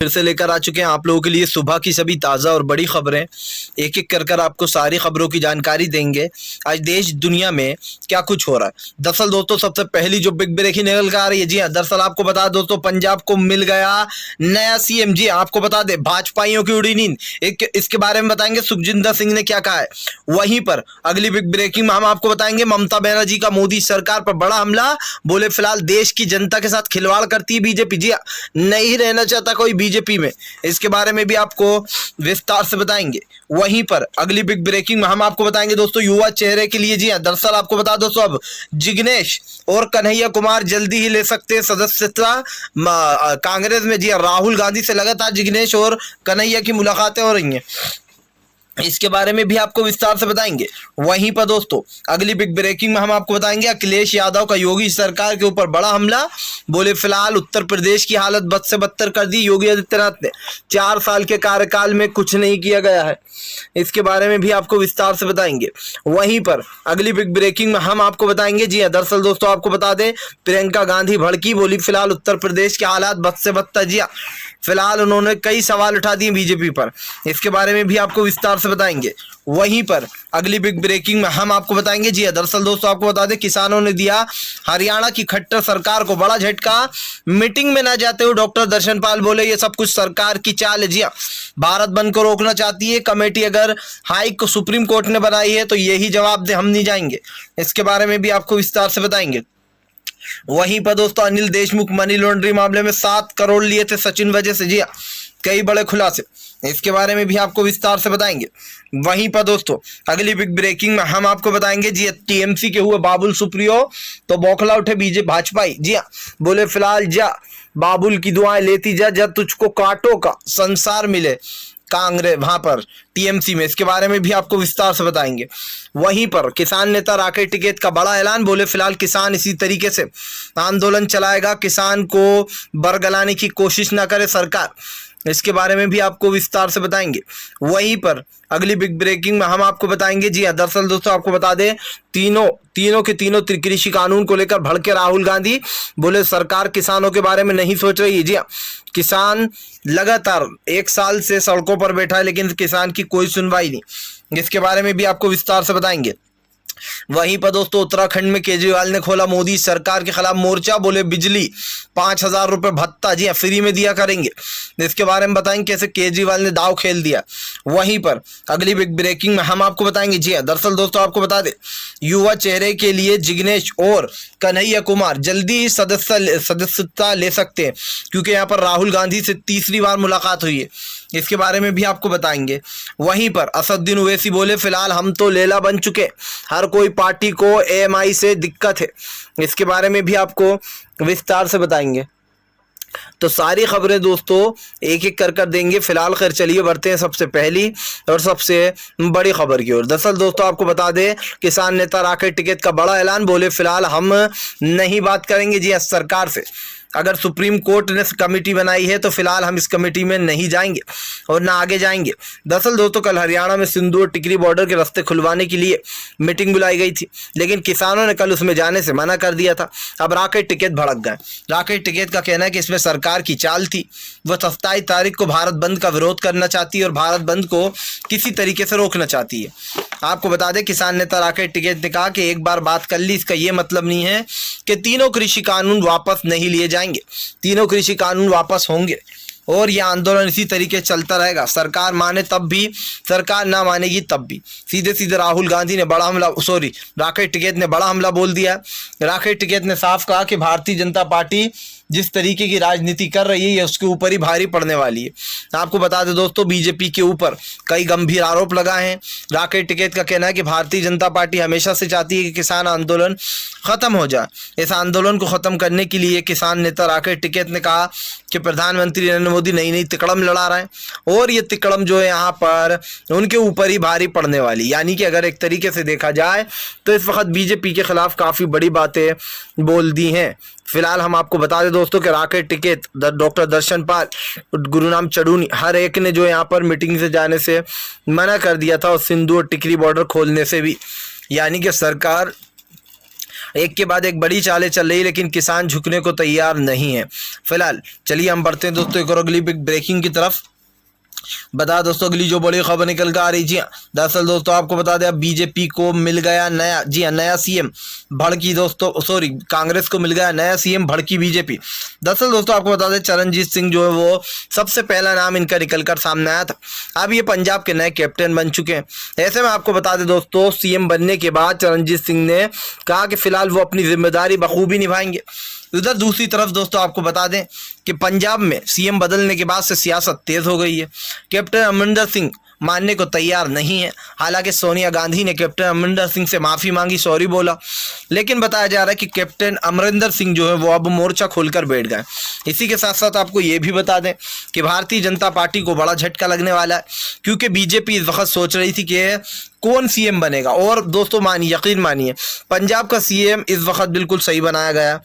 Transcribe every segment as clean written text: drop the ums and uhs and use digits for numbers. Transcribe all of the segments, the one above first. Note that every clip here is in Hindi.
फिर से लेकर आ चुके हैं आप लोगों के लिए सुबह की सभी ताज़ा और बड़ी खबरें। एक एक कर आपको सारी खबरों की जानकारी देंगे। आज देश दुनिया में क्या कुछ हो रहा है। दरअसल दोस्तों सबसे पहली जो बिग ब्रेकिंग निकल कर आ रही है, जी हाँ, दरअसल आपको बता दोस्तों पंजाब को मिल गया नया सीएम। जी आपको बता दें भाजपाइयों की उड़ी नींद। एक इसके बारे में बताएंगे सुखजिंदर सिंह ने क्या कहा है। वहीं पर अगली बिग ब्रेकिंग में हम आपको बताएंगे ममता बनर्जी का मोदी सरकार पर बड़ा हमला। बोले फिलहाल देश की जनता के साथ खिलवाड़ करती है बीजेपी। जी हाँ, नहीं रहना चाहता कोई बीजेपी में। इसके बारे में भी आपको विस्तार से बताएंगे। वहीं पर अगली बिग ब्रेकिंग में हम आपको बताएंगे दोस्तों युवा चेहरे के लिए। जी हां, दरअसल आपको बता दोस्तों अब जिग्नेश और कन्हैया कुमार जल्दी ही ले सकते हैं सदस्यता कांग्रेस में। जी हां, राहुल गांधी से लगातार जिग्नेश और कन्हैया की मुलाकातें हो रही हैं। इसके बारे में भी आपको विस्तार से बताएंगे। वहीं पर दोस्तों अगली बिग ब्रेकिंग में हम आपको बताएंगे अखिलेश यादव का योगी सरकार के ऊपर बड़ा हमला। बोले फिलहाल उत्तर प्रदेश की हालत बद से बदतर कर दी योगी आदित्यनाथ ने। 4 साल के कार्यकाल में कुछ नहीं किया गया है। इसके बारे में भी आपको विस्तार से बताएंगे। वहीं पर अगली बिग ब्रेकिंग में हम आपको बताएंगे। जी हाँ, दरअसल दोस्तों आपको बता दें प्रियंका गांधी भड़की, बोली फिलहाल उत्तर प्रदेश के हालात बद से बदतर। जी हाँ, फिलहाल उन्होंने कई सवाल उठा दिए बीजेपी पर। इसके बारे में भी आपको विस्तार से बताएंगे। वहीं पर अगली बिग ब्रेकिंग में हम आपको बताएंगे। जी दरअसल दोस्तों आपको बता दें किसानों ने दिया हरियाणा की खट्टर सरकार को बड़ा झटका। मीटिंग में ना जाते हुए डॉक्टर दर्शन पाल बोले ये सब कुछ सरकार की चाल है। जी हाँ, भारत बंद को रोकना चाहती है कमेटी, अगर हाई को सुप्रीम कोर्ट ने बनाई है तो यही जवाब दे, हम नहीं जाएंगे। इसके बारे में भी आपको विस्तार से बताएंगे। वहीं पर दोस्तों अनिल देशमुख मनी लॉन्ड्रिंग मामले में 7 करोड़ लिए थे सचिन वजह से। जी कई बड़े खुलासे, इसके बारे में भी आपको विस्तार से बताएंगे। वहीं पर दोस्तों अगली बिग ब्रेकिंग में हम आपको बताएंगे। जी टीएमसी के हुए बाबुल सुप्रियो तो बौखला उठे बीजेपी भाजपाई। जी हाँ, बोले फिलहाल जा बाबुल की दुआएं लेती जा, जब तुझको कांटों का संसार मिले कांग्रेस वहां पर टीएमसी में। इसके बारे में भी आपको विस्तार से बताएंगे। वहीं पर किसान नेता राकेश टिकैत का बड़ा ऐलान। बोले फिलहाल किसान इसी तरीके से आंदोलन चलाएगा, किसान को बरगलाने की कोशिश ना करे सरकार। इसके बारे में भी आपको विस्तार से बताएंगे। वहीं पर अगली बिग ब्रेकिंग में हम आपको बताएंगे। जी हाँ, दरअसल दोस्तों आपको बता दें तीनों के तीनों कृषि कानून को लेकर भड़के राहुल गांधी। बोले सरकार किसानों के बारे में नहीं सोच रही है। जी हाँ, किसान लगातार 1 साल से सड़कों पर बैठा है लेकिन किसान की कोई सुनवाई नहीं। इसके बारे में भी आपको विस्तार से बताएंगे। वहीं पर दोस्तों उत्तराखंड में केजरीवाल ने खोला मोदी सरकार के खिलाफ मोर्चा। बोले बिजली 5,000 रुपए भत्ता जी फ्री में दिया करेंगे। इसके बारे में बताएंगे कैसे केजरीवाल ने दाव खेल दिया। वहीं पर अगली बिग ब्रेकिंग में हम आपको बताएंगे। जी दरअसल दोस्तों आपको बता दें युवा चेहरे के लिए जिग्नेश और कन्हैया कुमार जल्दी ही सदस्यता ले सकते हैं, क्योंकि यहाँ पर राहुल गांधी से तीसरी बार मुलाकात हुई है। इसके बारे में भी आपको बताएंगे। वहीं पर असदुद्दीन ओवैसी बोले फिलहाल हम तो लेला बन चुके, हर कोई पार्टी को एएमआई से दिक्कत है। इसके बारे में भी आपको विस्तार से बताएंगे। तो सारी खबरें दोस्तों एक एक कर देंगे। फिलहाल खैर चलिए बढ़ते हैं सबसे पहली और सबसे बड़ी खबर की ओर। दरअसल दोस्तों आपको बता दें किसान नेता राकेश टिकैत का बड़ा ऐलान। बोले फिलहाल हम नहीं बात करेंगे जी सरकार से, अगर सुप्रीम कोर्ट ने कमेटी बनाई है तो फिलहाल हम इस कमेटी में नहीं जाएंगे और ना आगे जाएंगे। दरअसल दोस्तों कल हरियाणा में सिंधु और टिकरी बॉर्डर के रास्ते खुलवाने के लिए मीटिंग बुलाई गई थी, लेकिन किसानों ने कल उसमें जाने से मना कर दिया था। अब राकेश टिकैत भड़क गए। राकेश टिकैत का कहना है कि इसमें सरकार की चाल थी। वह 27 तारीख को भारत बंद का विरोध करना चाहती है और भारत बंद को किसी तरीके से रोकना चाहती है। आपको बता दें किसान नेता राकेश टिकैत ने कहा कि एक बार बात कर ली, इसका यह मतलब नहीं है कि तीनों कृषि कानून वापस नहीं लिए जाएंगे। तीनों कृषि कानून वापस होंगे और यह आंदोलन इसी तरीके चलता रहेगा। सरकार माने तब भी, सरकार ना मानेगी तब भी। सीधे सीधे राहुल गांधी ने बड़ा हमला, राकेश टिकैत ने बड़ा हमला बोल दिया। राकेश टिकैत ने साफ कहा कि भारतीय जनता पार्टी जिस तरीके की राजनीति कर रही है ये उसके ऊपर ही भारी पड़ने वाली है। आपको बता दें दोस्तों बीजेपी के ऊपर कई गंभीर आरोप लगाए हैं। राकेश टिकैत का कहना है कि भारतीय जनता पार्टी हमेशा से चाहती है कि किसान आंदोलन खत्म हो जाए। इस आंदोलन को खत्म करने के लिए किसान नेता राकेश टिकैत ने कहा कि प्रधानमंत्री नरेंद्र मोदी नई नई तिकड़म लड़ा रहे हैं और ये तिकड़म जो है यहाँ पर उनके ऊपर ही भारी पड़ने वाली। यानी कि अगर एक तरीके से देखा जाए तो इस वक्त बीजेपी के खिलाफ काफ़ी बड़ी बातें बोल दी हैं। फिलहाल हम आपको बता दें दोस्तों कि राकेश टिकैत, डॉक्टर दर्शन पाल, गुरुनाम चढ़ूनी, हर एक ने जो यहाँ पर मीटिंग से जाने से मना कर दिया था और सिंधु और टिकरी बॉर्डर खोलने से भी। यानी कि सरकार एक के बाद एक बड़ी चालें चल रही, लेकिन किसान झुकने को तैयार नहीं है। फिलहाल चलिए हम बढ़ते हैं दोस्तों एक और अगली बिग ब्रेकिंग की तरफ। बता दोस्तों अगली जो बड़ी खबर निकल कर आ रही, जी हाँ, दरअसल दोस्तों आपको बता दें, अब बीजेपी को मिल गया नया, जी हाँ, नया सीएम। भड़की दोस्तों, सॉरी, कांग्रेस को मिल गया नया सीएम, भड़की बीजेपी। दरअसल दोस्तों आपको बता दें, चरणजीत सिंह जो है वो सबसे पहला नाम इनका निकलकर सामने आया था। अब ये पंजाब के नए कैप्टन बन चुके हैं। ऐसे में आपको बता दें दोस्तों, सीएम बनने के बाद चरणजीत सिंह ने कहा कि फिलहाल वो अपनी जिम्मेदारी बखूबी निभाएंगे। उधर दूसरी तरफ दोस्तों आपको बता दें कि पंजाब में सीएम बदलने के बाद से सियासत तेज हो गई है। कैप्टन अमरिंदर सिंह मानने को तैयार नहीं है। हालांकि सोनिया गांधी ने कैप्टन अमरिंदर सिंह से माफ़ी मांगी, सॉरी बोला, लेकिन बताया जा रहा है कि कैप्टन अमरिंदर सिंह जो है वो अब मोर्चा खोलकर बैठ गए। इसी के साथ साथ आपको ये भी बता दें कि भारतीय जनता पार्टी को बड़ा झटका लगने वाला है, क्योंकि बीजेपी इस वक्त सोच रही थी कि कौन सीएम बनेगा। और दोस्तों मानिए, यकीन मानिए, पंजाब का सीएम इस वक्त बिल्कुल सही बनाया गया।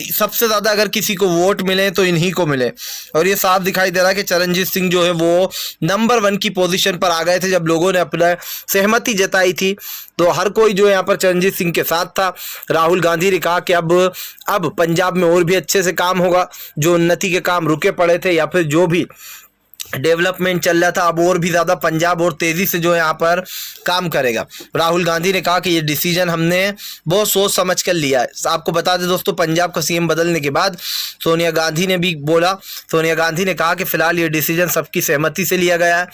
सबसे ज़्यादा अगर किसी को वोट मिले तो इन्हीं को मिले, और ये साफ दिखाई दे रहा है कि चरणजीत सिंह जो है वो नंबर 1 की पोजीशन पर आ गए थे। जब लोगों ने अपना सहमति जताई थी तो हर कोई जो यहाँ पर चरणजीत सिंह के साथ था। राहुल गांधी ने कहा कि अब पंजाब में और भी अच्छे से काम होगा, जो उन्नति के काम रुके पड़े थे या फिर जो भी डेवलपमेंट चल रहा था, अब और भी ज़्यादा पंजाब और तेज़ी से जो है यहाँ पर काम करेगा। राहुल गांधी ने कहा कि ये डिसीजन हमने बहुत सोच समझ कर लिया है। आपको बता दें दोस्तों, पंजाब का सीएम बदलने के बाद सोनिया गांधी ने भी बोला, सोनिया गांधी ने कहा कि फ़िलहाल ये डिसीजन सबकी सहमति से लिया गया है।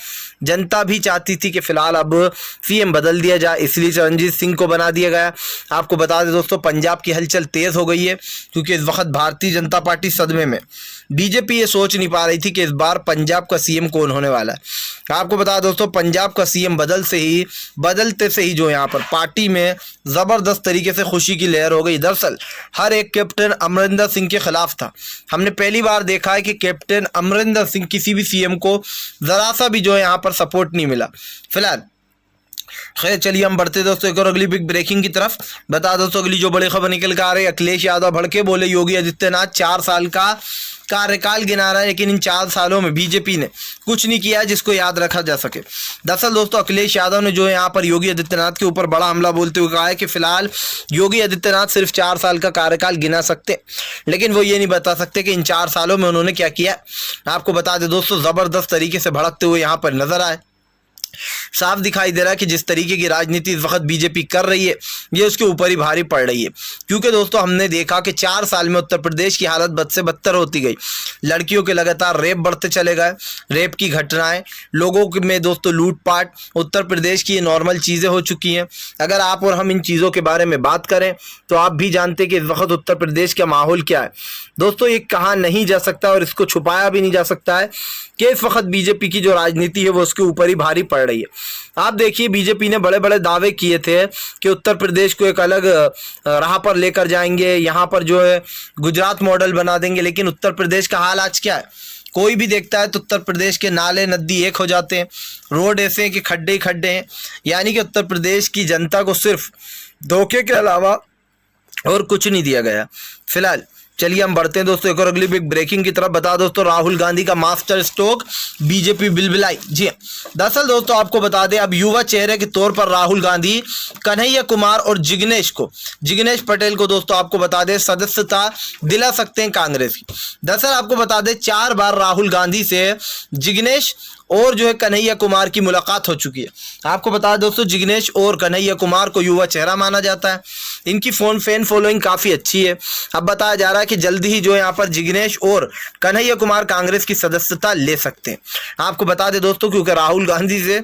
जनता भी चाहती थी कि फ़िलहाल अब सीएम बदल दिया जाए, इसलिए चरणजीत सिंह को बना दिया गया। आपको बता दें दोस्तों, पंजाब की हलचल तेज़ हो गई है, क्योंकि इस वक्त भारतीय जनता पार्टी सदमे में। बीजेपी ये सोच नहीं पा रही थी कि इस बार पंजाब का सीएम कौन होने वाला है। आपको बता दोस्तों, पंजाब का सीएम बदलते से ही जो यहाँ पर पार्टी में ज़बरदस्त तरीके से खुशी की लहर हो गई। दरअसल हर एक कैप्टन अमरिंदर सिंह के खिलाफ था। हमने पहली बार देखा है कि कैप्टन अमरिंदर सिंह किसी भी सीएम को ज़रा सा भी जो है यहाँ पर सपोर्ट नहीं मिला। फिलहाल खैर चलिए हम बढ़ते दोस्तों एक और अगली बिग ब्रेकिंग की तरफ। बता दोस्तों अगली जो बड़ी खबर निकल कर आ रही है, अखिलेश यादव भड़के, बोले योगी आदित्यनाथ 4 साल का कार्यकाल गिना रहा है, लेकिन इन 4 सालों में बीजेपी ने कुछ नहीं किया जिसको याद रखा जा सके। दरअसल दोस्तों अखिलेश यादव ने जो है यहाँ पर योगी आदित्यनाथ के ऊपर बड़ा हमला बोलते हुए कहा है कि फिलहाल योगी आदित्यनाथ सिर्फ 4 साल का कार्यकाल गिना सकते, लेकिन वो ये नहीं बता सकते कि इन 4 सालों में उन्होंने क्या किया। आपको बता दें दोस्तों, ज़बरदस्त तरीके से भड़कते हुए यहाँ पर नजर आए। साफ दिखाई दे रहा है कि जिस तरीके की राजनीति इस वक्त बीजेपी कर रही है, ये उसके ऊपर ही भारी पड़ रही है। क्योंकि दोस्तों हमने देखा कि 4 साल में उत्तर प्रदेश की हालत बद से बदतर होती गई। लड़कियों के लगातार रेप बढ़ते चले गए, रेप की घटनाएं, लोगों में दोस्तों लूटपाट, उत्तर प्रदेश की ये नॉर्मल चीज़ें हो चुकी हैं। अगर आप और हम इन चीज़ों के बारे में बात करें तो आप भी जानते हैं कि इस वक्त उत्तर प्रदेश का माहौल क्या है। दोस्तों ये कहा नहीं जा सकता और इसको छुपाया भी नहीं जा सकता है कि इस वक्त बीजेपी की जो राजनीति है वो उसके ऊपर ही भारी पड़ रही है। आप देखिए, बीजेपी ने बड़े बड़े दावे किए थे कि उत्तर प्रदेश को एक अलग राह पर लेकर जाएंगे, यहाँ पर जो है गुजरात मॉडल बना देंगे, लेकिन उत्तर प्रदेश का हाल आज क्या है? कोई भी देखता है तो उत्तर प्रदेश के नाले नदी एक हो जाते हैं, रोड ऐसे हैं कि खड्डे ही खड्डे हैं। यानी कि उत्तर प्रदेश की जनता को सिर्फ धोखे के अलावा और कुछ नहीं दिया गया। फिलहाल चलिए हम बढ़ते हैं दोस्तों एक और अगली बिग ब्रेकिंग की तरफ। बता दोस्तों, राहुल गांधी का मास्टर स्ट्रोक, बीजेपी बिलबिलाई। जी दरअसल दोस्तों आपको बता दें, अब युवा चेहरे के तौर पर राहुल गांधी कन्हैया कुमार और जिग्नेश पटेल को दोस्तों आपको बता दें सदस्यता दिला सकते हैं कांग्रेस की। दरअसल आपको बता दें, 4 बार राहुल गांधी से जिग्नेश और जो है कन्हैया कुमार की मुलाकात हो चुकी है। आपको बता दें दोस्तों, जिग्नेश और कन्हैया कुमार को युवा चेहरा माना जाता है। इनकी फैन फॉलोइंग काफ़ी अच्छी है। अब बताया जा रहा है कि जल्दी ही जो है यहाँ पर जिग्नेश और कन्हैया कुमार कांग्रेस की सदस्यता ले सकते हैं। आपको बता दें दोस्तों, क्योंकि राहुल गांधी से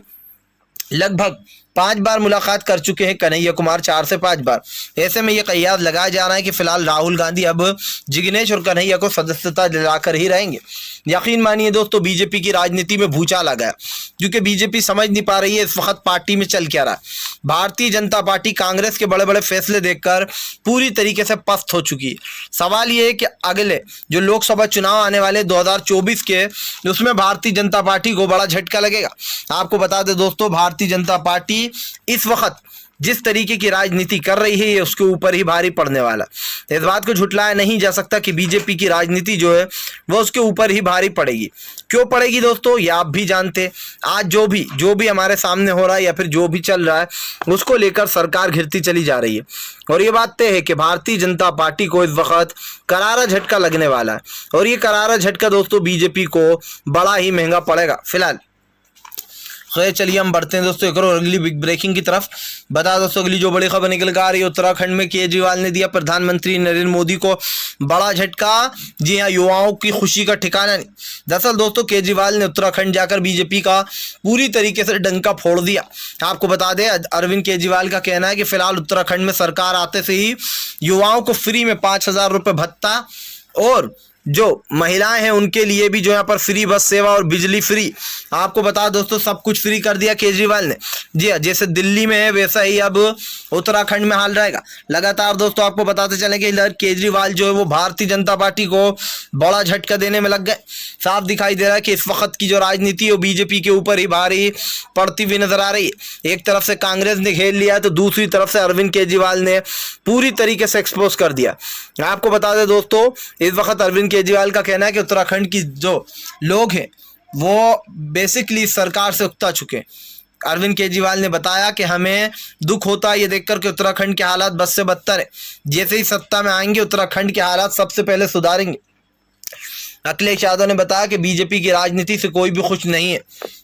लगभग 5 बार मुलाकात कर चुके हैं कन्हैया कुमार, 4 से 5 बार। ऐसे में ये कयास लगाया जा रहा है कि फिलहाल राहुल गांधी अब जिग्नेश और कन्हैया को सदस्यता दिलाकर ही रहेंगे। यकीन मानिए दोस्तों, बीजेपी की राजनीति में भूचाल आ गया, क्योंकि बीजेपी समझ नहीं पा रही है इस वक्त पार्टी में चल क्या रहा है। भारतीय जनता पार्टी कांग्रेस के बड़े बड़े फैसले देखकर पूरी तरीके से पस्त हो चुकी है। सवाल ये है कि अगले जो लोकसभा चुनाव आने वाले 2024 के, उसमें भारतीय जनता पार्टी को बड़ा झटका लगेगा। आपको बता दें दोस्तों, भारतीय जनता पार्टी इस वक्त जिस तरीके की राजनीति कर रही है ये उसके ऊपर ही भारी पड़ने वाला। इस बात को झुटलाया नहीं जा सकता कि बीजेपी की राजनीति जो है वो उसके ऊपर ही भारी पड़ेगी। क्यों पड़ेगी दोस्तों, ये आप भी जानते। आज जो भी हमारे सामने हो रहा है या फिर जो भी चल रहा है उसको लेकर सरकार घिरती चली जा रही है। और ये बात तय है कि भारतीय जनता पार्टी को इस वक्त करारा झटका लगने वाला है, और ये करारा झटका दोस्तों बीजेपी को बड़ा ही महंगा पड़ेगा। फिलहाल खैर चलिए हम बढ़ते हैं दोस्तों एक और अगली बिग ब्रेकिंग की तरफ। बता दोस्तों अगली जो बड़ी खबर निकल कर आ रही है, उत्तराखंड में केजरीवाल ने दिया प्रधानमंत्री नरेंद्र मोदी को बड़ा झटका। जी हाँ, युवाओं की खुशी का ठिकाना नहीं। दरअसल दोस्तों केजरीवाल ने उत्तराखंड जाकर बीजेपी का पूरी तरीके से डंका फोड़ दिया। आपको बता दें अरविंद केजरीवाल का कहना है कि फिलहाल उत्तराखंड में सरकार आते से ही युवाओं को फ्री में 5,000 रुपये भत्ता, और जो महिलाएं हैं उनके लिए भी जो यहाँ पर फ्री बस सेवा और बिजली फ्री। आपको बता दोस्तों सब कुछ फ्री कर दिया केजरीवाल ने। जी हाँ, जैसे दिल्ली में है वैसा ही अब उत्तराखंड में हाल रहेगा। लगातार दोस्तों आपको बताते चले कि इधर केजरीवाल जो है वो भारतीय जनता पार्टी को बड़ा झटका देने में लग गए। साफ दिखाई दे रहा है कि इस वक्त की जो राजनीति है वो बीजेपी के ऊपर ही भारी पड़ती हुई नजर आ रही है। एक तरफ से कांग्रेस ने घेर लिया तो दूसरी तरफ से अरविंद केजरीवाल ने पूरी तरीके से एक्सपोज कर दिया। आपको बता दें दोस्तों इस वक्त अरविंद केजरीवाल का कहना है कि उत्तराखंड की जो लोग हैं वो बेसिकली सरकार से उकता चुके हैं। अरविंद केजरीवाल ने बताया कि हमें दुख होता है ये देखकर कि उत्तराखंड के हालात बद से बदतर है। जैसे ही सत्ता में आएंगे उत्तराखंड के हालात सबसे पहले सुधारेंगे। अखिलेश यादव ने बताया कि बीजेपी की राजनीति से कोई भी खुश नहीं है।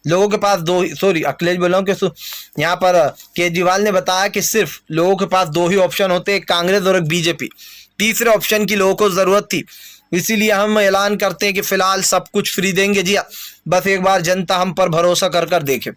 लोगों के पास अखिलेश बोल रहा हूँ कि यहाँ पर केजरीवाल ने बताया कि सिर्फ लोगों के पास दो ही ऑप्शन होते, एक कांग्रेस और एक बीजेपी। तीसरे ऑप्शन की लोगों को जरूरत थी, इसीलिए हम ऐलान करते हैं कि फिलहाल सब कुछ फ्री देंगे। जी हाँ, बस एक बार जनता हम पर भरोसा कर देखे।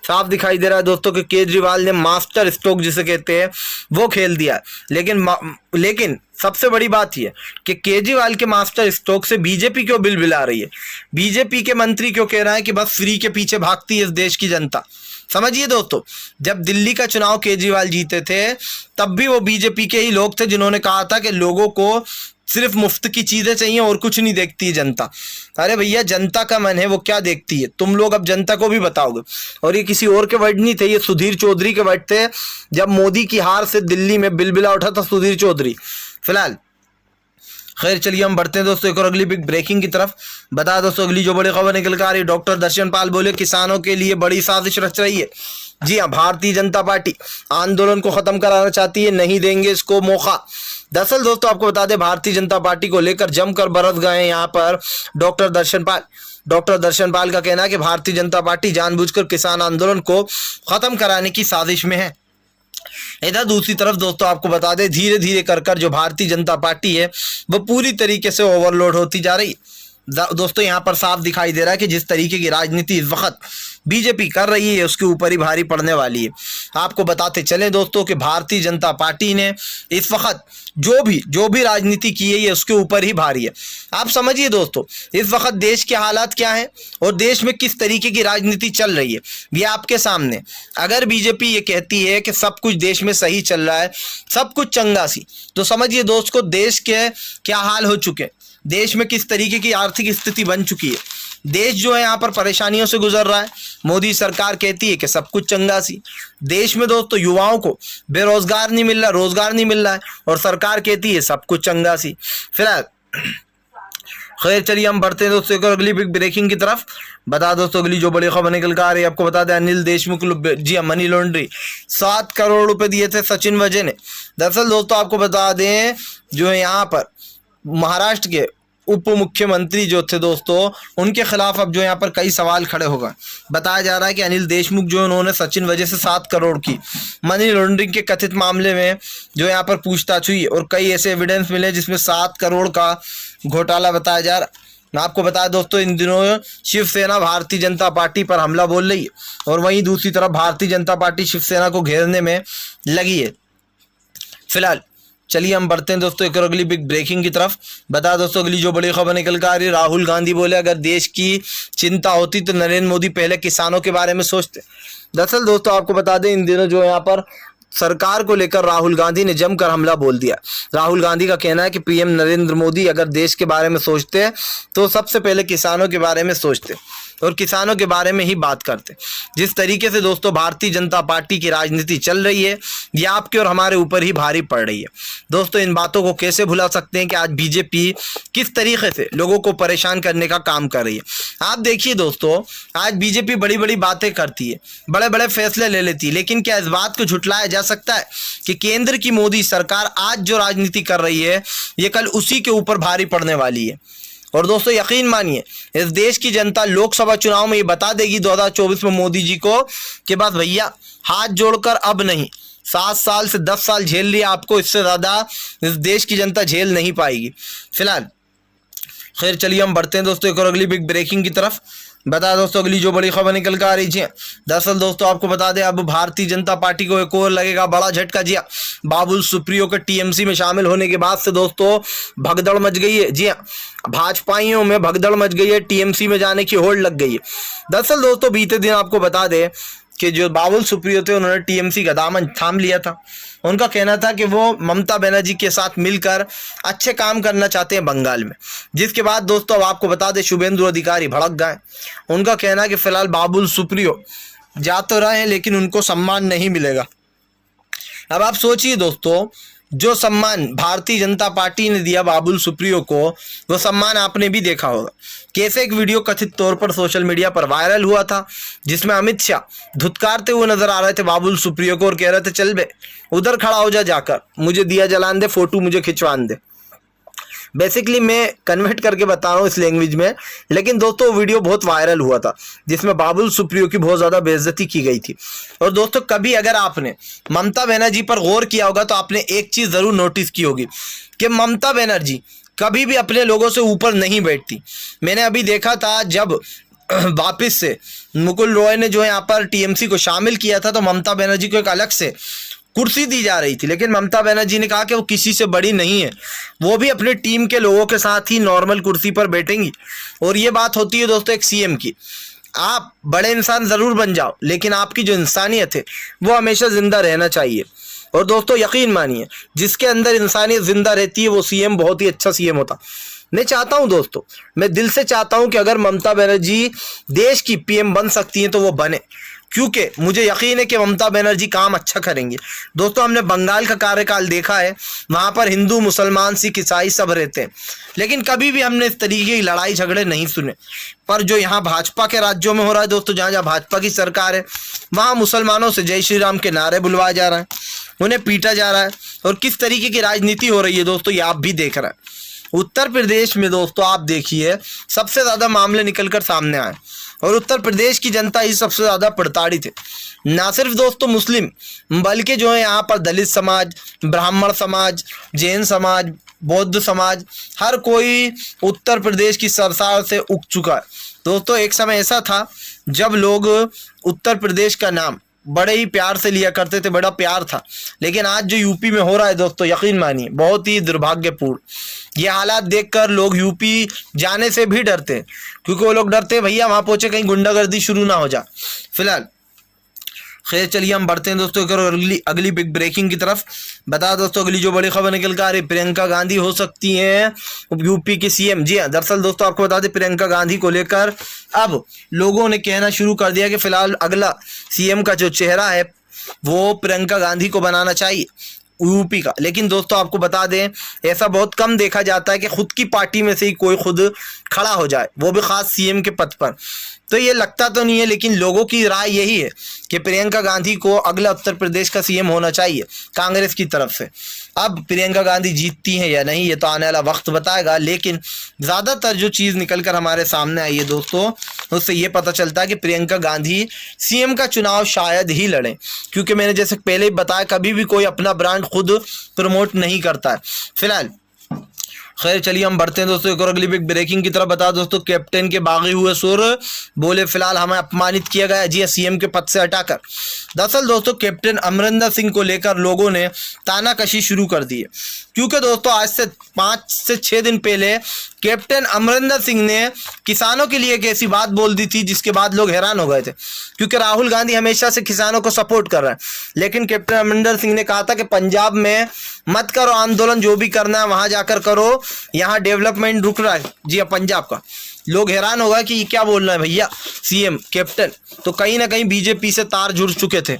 साफ दिखाई दे रहा है दोस्तों कि केजरीवाल ने मास्टर स्ट्रोक जिसे कहते हैं वो खेल दिया। लेकिन सबसे बड़ी बात यह कि केजरीवाल के मास्टर स्ट्रोक से बीजेपी क्यों बिलबिला रही है। बीजेपी के मंत्री क्यों कह रहे हैं कि बस फ्री के पीछे भागती है इस देश की जनता। समझिए दोस्तों, जब दिल्ली का चुनाव केजरीवाल जीते थे तब भी वो बीजेपी के ही लोग थे जिन्होंने कहा था कि लोगों को सिर्फ मुफ्त की चीजें चाहिए और कुछ नहीं देखती है जनता। अरे भैया, जनता का मन है वो क्या देखती है, तुम लोग अब जनता को भी बताओगे। और ये किसी और के वर्ड नहीं थे, ये सुधीर चौधरी के वर्ड थे। जब मोदी की हार से दिल्ली में बिलबिला उठा था सुधीर चौधरी। फिलहाल खैर चलिए हम बढ़ते हैं दोस्तों एक और अगली बिग ब्रेकिंग की तरफ। बता दोस्तों अगली जो बड़ी खबर निकल कर आ रही है, डॉक्टर दर्शन पाल बोले किसानों के लिए बड़ी साजिश रच रही है। जी हाँ, भारतीय जनता पार्टी आंदोलन को खत्म कराना चाहती है, नहीं देंगे इसको मौका। दरअसल दोस्तों आपको बता दें भारतीय जनता पार्टी को लेकर जमकर बरस गए यहाँ पर डॉक्टर दर्शन पाल का कहना है कि भारतीय जनता पार्टी जानबूझकर किसान आंदोलन को खत्म कराने की साजिश में है। इधर दूसरी तरफ दोस्तों आपको बता दें धीरे धीरे कर जो भारतीय जनता पार्टी है वो पूरी तरीके से ओवरलोड होती जा रही है। दोस्तों यहाँ पर साफ दिखाई दे रहा है कि जिस तरीके की राजनीति इस वक्त बीजेपी कर रही है उसके ऊपर ही भारी पड़ने वाली है। आपको बताते चले दोस्तों कि भारतीय जनता पार्टी ने इस वक्त जो भी राजनीति की है ये उसके ऊपर ही भारी है। आप समझिए दोस्तों इस वक्त देश के हालात क्या हैं और देश में किस तरीके की राजनीति चल रही है ये आपके सामने। अगर बीजेपी ये कहती है कि सब कुछ देश में सही चल रहा है, सब कुछ चंगा सी, तो समझिए दोस्त को देश के क्या हाल हो चुके हैं, देश में किस तरीके की आर्थिक स्थिति बन चुकी है। देश जो है यहाँ पर परेशानियों से गुजर रहा है। मोदी सरकार कहती है कि सब कुछ चंगा सी। देश में दोस्तों युवाओं को बेरोजगार नहीं मिल रहा, रोजगार नहीं मिल रहा है, और सरकार कहती है सब कुछ चंगा सी। फिलहाल खैर चलिए हम बढ़ते हैं दोस्तों एक और अगली बिग ब्रेकिंग की तरफ। बता दोस्तों अगली जो बड़ी खबर निकल कर आ रही है, आपको बता दें अनिल देशमुख जी हाँ मनी लॉन्ड्री 7 करोड़ रुपए दिए थे सचिन वजय ने। दरअसल दोस्तों आपको बता दें जो है यहाँ पर महाराष्ट्र के उप मुख्यमंत्री जो थे दोस्तों उनके खिलाफ अब जो यहाँ पर कई सवाल खड़े हो गए। बताया जा रहा है कि अनिल देशमुख जो उन्होंने सचिन वजह से 7 करोड़ की मनी लॉन्ड्रिंग के कथित मामले में जो यहाँ पर पूछताछ हुई और कई ऐसे एविडेंस मिले जिसमें 7 करोड़ का घोटाला बताया जा रहा। मैं आपको बताया दोस्तों इन दिनों शिवसेना भारतीय जनता पार्टी पर हमला बोल रही है और वहीं दूसरी तरफ भारतीय जनता पार्टी शिवसेना को घेरने में लगी है। फिलहाल चलिए हम बढ़ते हैं दोस्तों एक और अगली बिग ब्रेकिंग की तरफ। बता दोस्तों अगली जो बड़ी खबर निकल कर आ रही है, राहुल गांधी बोले अगर देश की चिंता होती तो नरेंद्र मोदी पहले किसानों के बारे में सोचते। दरअसल दोस्तों आपको बता दें इन दिनों जो यहाँ पर सरकार को लेकर राहुल गांधी ने जमकर हमला बोल दिया। राहुल गांधी का कहना है कि पीएम नरेंद्र मोदी अगर देश के बारे में सोचते तो सबसे पहले किसानों के बारे में सोचते। और किसानों के बारे में ही बात करते। जिस तरीके से दोस्तों भारतीय जनता पार्टी की राजनीति चल रही है, ये आपके और हमारे ऊपर ही भारी पड़ रही है। दोस्तों इन बातों को कैसे भुला सकते हैं कि आज बीजेपी किस तरीके से लोगों को परेशान करने का काम कर रही है। आप देखिए दोस्तों, आज बीजेपी बड़ी बड़ी बातें करती है, बड़े बड़े फैसले ले लेती है, लेकिन क्या इस बात को झुटलाया जा सकता है कि केंद्र की मोदी सरकार आज जो राजनीति कर रही है ये कल उसी के ऊपर भारी पड़ने वाली है। और दोस्तों यकीन मानिए, इस देश की जनता लोकसभा चुनाव में ये बता देगी 2024 में मोदी जी को कि बस भैया हाथ जोड़कर अब नहीं, 7 साल से 10 साल झेल लिया आपको, इससे ज़्यादा इस देश की जनता झेल नहीं पाएगी। फिलहाल खैर चलिए हम बढ़ते हैं दोस्तों एक और अगली बिग ब्रेकिंग की तरफ। बता दोस्तों अगली जो बड़ी खबर निकल कर आ रही है, दरअसल दोस्तों आपको बता दें अब भारतीय जनता पार्टी को एक और लगेगा बड़ा झटका। जी हाँ, बाबुल सुप्रियो के टीएमसी में शामिल होने के बाद से दोस्तों भगदड़ मच गई है। जी हाँ, भाजपाइयों में भगदड़ मच गई है, टीएमसी में जाने की होड़ लग गई है। दरअसल दोस्तों बीते दिन आपको बता दें कि जो बाबुल सुप्रियो थे उन्होंने टीएमसी का दामन थाम लिया था। उनका कहना था कि वो ममता बनर्जी के साथ मिलकर अच्छे काम करना चाहते हैं बंगाल में, जिसके बाद दोस्तों अब आपको बता दें शुभेंदु अधिकारी भड़क गए। उनका कहना है कि फिलहाल बाबुल सुप्रियो जा तो रहे हैं लेकिन उनको सम्मान नहीं मिलेगा। अब आप सोचिए दोस्तों, जो सम्मान भारतीय जनता पार्टी ने दिया बाबुल सुप्रियो को, वो सम्मान आपने भी देखा होगा। कैसे एक वीडियो कथित तौर पर सोशल मीडिया पर वायरल हुआ था जिसमें अमित शाह धुतकारते हुए नजर आ रहे थे बाबुल सुप्रियो को और कह रहे थे चल बे उधर खड़ा हो जा, जाकर मुझे दिया जलान दे, फोटो मुझे खिंचवान दे। बेसिकली मैं कन्वर्ट करके बता रहा हूँ इस लैंग्वेज में, लेकिन दोस्तों वीडियो बहुत वायरल हुआ था जिसमें बाबुल सुप्रियो की बहुत ज़्यादा बेइज्जती की गई थी। और दोस्तों कभी अगर आपने ममता बनर्जी पर गौर किया होगा तो आपने एक चीज़ ज़रूर नोटिस की होगी कि ममता बनर्जी कभी भी अपने लोगों से ऊपर नहीं बैठती। मैंने अभी देखा था जब वापस से मुकुल रॉय ने जो यहाँ पर टीएमसी को शामिल किया था तो ममता बनर्जी को एक अलग से कुर्सी दी जा रही थी, लेकिन ममता बनर्जी ने कहा कि वो किसी से बड़ी नहीं है, वो भी अपने टीम के लोगों के साथ ही नॉर्मल कुर्सी पर बैठेंगी। और ये बात होती है दोस्तों एक सीएम की, आप बड़े इंसान ज़रूर बन जाओ लेकिन आपकी जो इंसानियत है वो हमेशा ज़िंदा रहना चाहिए। और दोस्तों यकीन मानिए, जिसके अंदर इंसानियत ज़िंदा रहती है वो सीएम बहुत ही अच्छा सीएम होता। मैं चाहता हूं दोस्तों, मैं दिल से चाहता हूं कि अगर ममता बनर्जी देश की पीएम बन सकती हैं तो वो बने, क्योंकि मुझे यकीन है कि ममता बनर्जी काम अच्छा करेंगी। दोस्तों हमने बंगाल का कार्यकाल देखा है, वहाँ पर हिंदू मुसलमान सिख ईसाई सब रहते हैं, लेकिन कभी भी हमने इस तरीके की लड़ाई झगड़े नहीं सुने। पर जो यहाँ भाजपा के राज्यों में हो रहा है दोस्तों, जहाँ जहाँ भाजपा की सरकार है वहाँ मुसलमानों से जय श्री राम के नारे बुलवाए जा रहे हैं, उन्हें पीटा जा रहा है, और किस तरीके की राजनीति हो रही है दोस्तों ये आप भी देख रहे हैं। उत्तर प्रदेश में दोस्तों आप देखिए सबसे ज़्यादा मामले निकलकर सामने आए और उत्तर प्रदेश की जनता ही सबसे ज़्यादा प्रताड़ित है। ना सिर्फ दोस्तों मुस्लिम, बल्कि जो है यहाँ पर दलित समाज, ब्राह्मण समाज, जैन समाज, बौद्ध समाज, हर कोई उत्तर प्रदेश की सरसार से उग चुका है। दोस्तों एक समय ऐसा था जब लोग उत्तर प्रदेश का नाम बड़े ही प्यार से लिया करते थे, बड़ा प्यार था, लेकिन आज जो यूपी में हो रहा है दोस्तों यकीन मानिए बहुत ही दुर्भाग्यपूर्ण। ये हालात देखकर लोग यूपी जाने से भी डरते हैं, क्योंकि वो लोग डरते हैं भैया वहाँ पहुँचे कहीं गुंडागर्दी शुरू ना हो जाए। फिलहाल खैर चलिए हम बढ़ते हैं दोस्तों अगली बिग ब्रेकिंग की तरफ। बता दोस्तों अगली जो बड़ी खबर निकल कर आ रही, प्रियंका गांधी हो सकती हैं यूपी की सीएम। जी हाँ, दरअसल दोस्तों आपको बता दें प्रियंका गांधी को लेकर अब लोगों ने कहना शुरू कर दिया कि फिलहाल अगला सीएम का जो चेहरा है वो प्रियंका गांधी को बनाना चाहिए यूपी का। लेकिन दोस्तों आपको बता दें ऐसा बहुत कम देखा जाता है कि खुद की पार्टी में से ही कोई खुद खड़ा हो जाए, वो भी खास सीएम के पद पर। तो ये लगता तो नहीं है, लेकिन लोगों की राय यही है कि प्रियंका गांधी को अगला उत्तर प्रदेश का सीएम होना चाहिए कांग्रेस की तरफ से। अब प्रियंका गांधी जीतती हैं या नहीं ये तो आने वाला वक्त बताएगा, लेकिन ज़्यादातर जो चीज़ निकल कर हमारे सामने आई है दोस्तों उससे ये पता चलता है कि प्रियंका गांधी सीएम का चुनाव शायद ही लड़ें, क्योंकि मैंने जैसे पहले ही बताया कभी भी कोई अपना ब्रांड खुद प्रमोट नहीं करता है। फिलहाल खैर चलिए हम बढ़ते हैं दोस्तों एक और अगली बिग ब्रेकिंग की तरफ। बता दोस्तों कैप्टन के बागी हुए सुर, बोले फिलहाल हमें अपमानित किया गया जी सीएम के पद से हटाकर। दरअसल दोस्तों कैप्टन अमरिंदर सिंह को लेकर लोगों ने तानाकशी शुरू कर दी है, क्योंकि दोस्तों आज से 5 से 6 दिन पहले कैप्टन अमरिंदर सिंह ने किसानों के लिए एक ऐसी बात बोल दी थी जिसके बाद लोग हैरान हो गए थे, क्योंकि राहुल गांधी हमेशा से किसानों को सपोर्ट कर रहा है, लेकिन कैप्टन अमरिंदर सिंह ने कहा था कि पंजाब में मत करो आंदोलन, जो भी करना है वहां जाकर करो, यहाँ डेवलपमेंट रुक रहा है। जी हाँ, पंजाब का लोग हैरान होगा कि ये क्या बोल रहे हैं भैया, सीएम कैप्टन। तो कहीं ना कहीं बीजेपी से तार जुड़ चुके थे।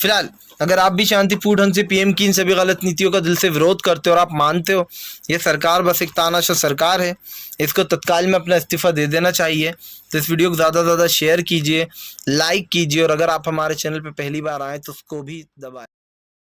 फिलहाल अगर आप भी शांतिपूर्ण ढंग से पीएम की इन सभी गलत नीतियों का दिल से विरोध करते हो और आप मानते हो ये सरकार बस एक तानाशाह सरकार है, इसको तत्काल में अपना इस्तीफा दे देना चाहिए, तो इस वीडियो को ज़्यादा से ज़्यादा शेयर कीजिए, लाइक कीजिए, और अगर आप हमारे चैनल पर पहली बार आए तो उसको भी दबाएं।